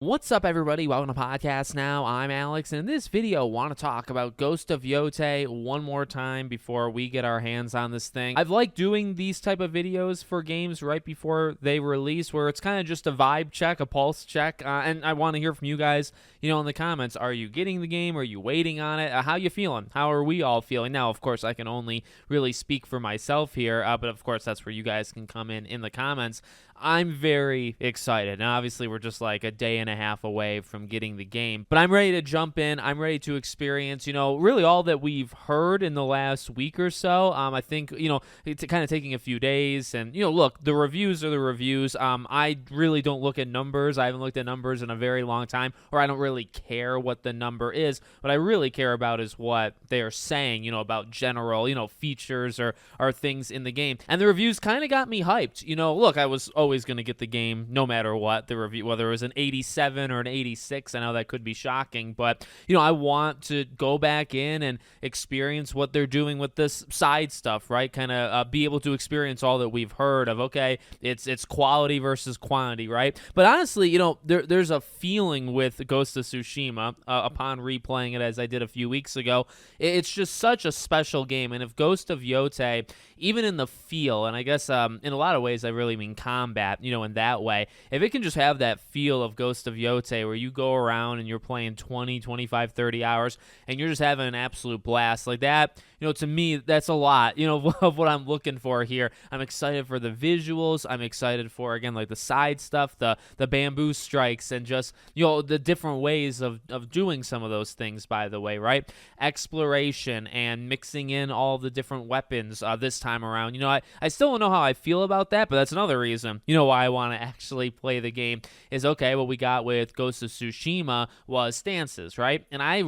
What's up, everybody? Welcome to Podcast Now. I'm Alex, and in this video, I want to talk about Ghost of Yotei one more time before we get our hands on this thing. I've liked doing these type of videos for games right before they release, where it's kind of just a vibe check, a pulse check, and I want to hear from you guys, in the comments. Are you getting the game? Are you waiting on it? How you feeling? How are we all feeling? Now, of course, I can only really speak for myself here, but of course, that's where you guys can come in the comments. I'm very excited. Now, obviously, we're just like a day and a half away from getting the game, but I'm ready to jump in. I'm ready to experience, really all that we've heard in the last week or so. I think, it's kind of taking a few days, and, look, the reviews are the reviews. I really don't look at numbers. I haven't looked at numbers in a very long time, or I don't really care what the number is. What I really care about is what they are saying, about general, features or things in the game. And the reviews kind of got me hyped. Look, I was always going to get the game no matter what the review, whether it was an 87 or an 86. I know that could be shocking, but I want to go back in and experience what they're doing with this side stuff, right? Kind of be able to experience all that we've heard of. Okay, it's quality versus quantity, right? But honestly, there's a feeling with Ghost of Tsushima upon replaying it as I did a few weeks ago. It's just such a special game, and if Ghost of Yotei, even in the feel, and I guess in a lot of ways I really mean combat, in that way, if it can just have that feel of Ghost of Yotei where you go around and you're playing 20, 25, 30 hours and you're just having an absolute blast like that, to me, that's a lot, of what I'm looking for here. I'm excited for the visuals. I'm excited for, again, like the side stuff, the bamboo strikes, and just, the different ways of doing some of those things, by the way, right? Exploration and mixing in all the different weapons this time around. I still don't know how I feel about that, but that's another reason, why I want to actually play the game is, okay, what we got with Ghost of Tsushima was stances, right? And I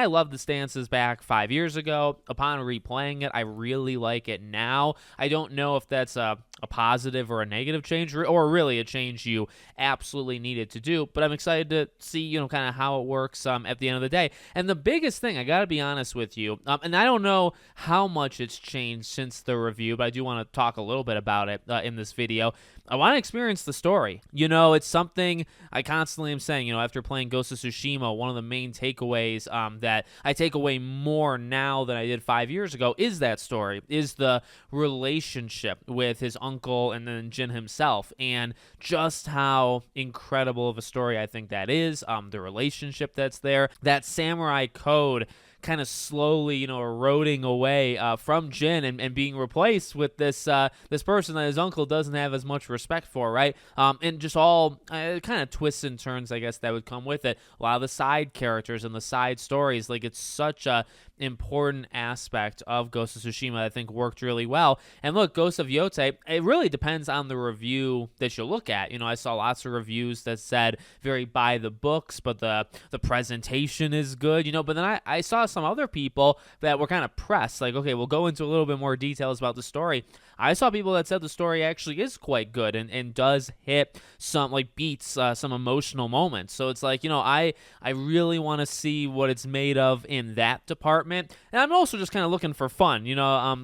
love the stances back 5 years ago. Upon replaying it, I really like it now. I don't know if that's a positive or a negative change, or really a change you absolutely needed to do, but I'm excited to see, kind of how it works at the end of the day. And the biggest thing, I gotta be honest with you, and I don't know how much it's changed since the review, but I do want to talk a little bit about it in this video. I want to experience the story. It's something I constantly am saying, after playing Ghost of Tsushima, one of the main takeaways that I take away more now than I did 5 years ago is that story, is the relationship with his uncle and then Jin himself, and just how incredible of a story I think that is, the relationship that's there, that samurai code kind of slowly, eroding away from Jin and being replaced with this person that his uncle doesn't have as much respect for, right? And just all kind of twists and turns, I guess, that would come with it. A lot of the side characters and the side stories, like, it's such a important aspect of Ghost of Tsushima I think worked really well. And look, Ghost of Yotei, it really depends on the review that you look at. I saw lots of reviews that said very by the books, but the presentation is good, but then I saw some other people that were kind of pressed, like, okay, we'll go into a little bit more details about the story. I saw people that said the story actually is quite good and does hit some, like, beats some emotional moments. So it's like, I really want to see what it's made of in that department. And I'm also just kind of looking for fun.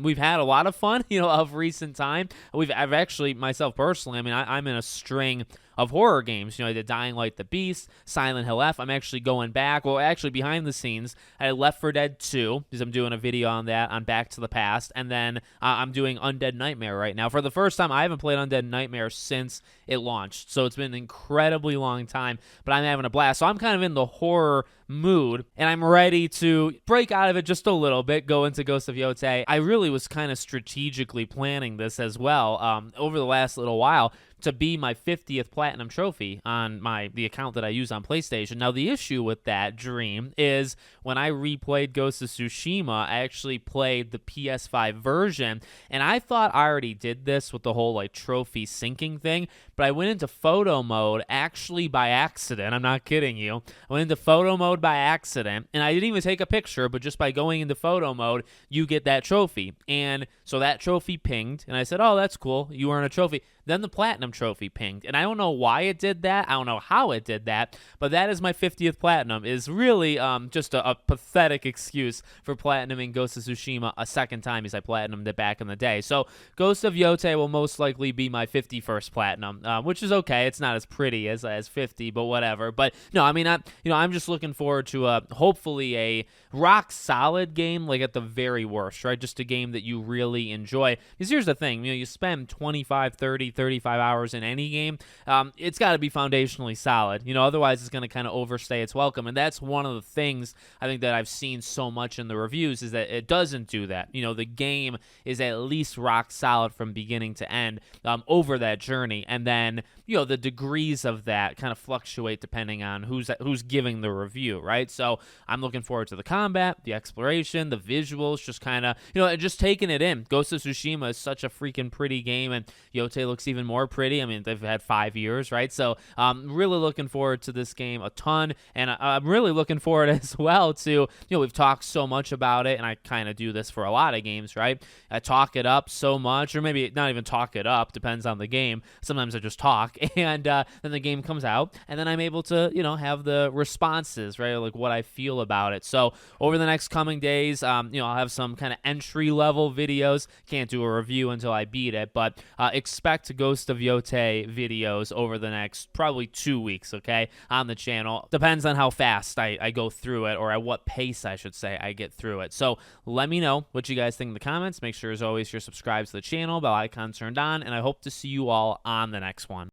We've had a lot of fun, of recent time. I've actually, myself personally, I'm in a string of horror games. I did Dying Light the Beast, Silent Hill F. I'm actually going back. Well, actually, behind the scenes, I had Left 4 Dead 2, because I'm doing a video on that, on Back to the Past, and then I'm doing Undead Nightmare right now. For the first time, I haven't played Undead Nightmare since it launched, so it's been an incredibly long time, but I'm having a blast. So I'm kind of in the horror mood, and I'm ready to break out of it just a little bit, go into Ghost of Yotei. I really was kind of strategically planning this as well over the last little while, to be my 50th platinum trophy on the account that I use on PlayStation. Now, the issue with that dream is when I replayed Ghost of Tsushima, I actually played the PS5 version, and I thought I already did this with the whole, like, trophy syncing thing, but I went into photo mode actually by accident. I'm not kidding you. I went into photo mode by accident, and I didn't even take a picture, but just by going into photo mode, you get that trophy. And so that trophy pinged, and I said, oh, that's cool. You earn a trophy. then the Platinum Trophy pinged. And I don't know why it did that. I don't know how it did that, but that is my 50th Platinum. Is really just a pathetic excuse for Platinuming Ghost of Tsushima a second time as I Platinumed it back in the day. So Ghost of Yotei will most likely be my 51st Platinum, which is okay. It's not as pretty as 50, but whatever. But no, I mean, I'm just looking forward to hopefully a rock solid game, like at the very worst, right? Just a game that you really enjoy. Because here's the thing, you spend 25, 30, 35 hours in any game, it's got to be foundationally solid. Otherwise it's going to kind of overstay its welcome. And that's one of the things I think that I've seen so much in the reviews is that it doesn't do that. The game is at least rock solid from beginning to end over that journey. And then, the degrees of that kind of fluctuate depending on who's giving the review, right? So I'm looking forward to the combat, the exploration, the visuals, just kind of, just taking it in. Ghost of Tsushima is such a freaking pretty game, and Yotei looks even more pretty. I mean, they've had 5 years, right? So really looking forward to this game a ton, and I'm really looking forward as well to, we've talked so much about it, and I kind of do this for a lot of games, right? I talk it up so much, or maybe not even talk it up, depends on the game. Sometimes I just talk, and then the game comes out, and then I'm able to, have the responses, right? Like what I feel about it. So over the next coming days, I'll have some kind of entry-level videos. Can't do a review until I beat it, but expect Ghost of Yotei videos over the next probably 2 weeks, okay, on the channel. Depends on how fast I go through it, or at what pace, I should say, I get through it. So let me know what you guys think in the comments. Make sure, as always, you're subscribed to the channel, bell icon turned on, and I hope to see you all on the next one.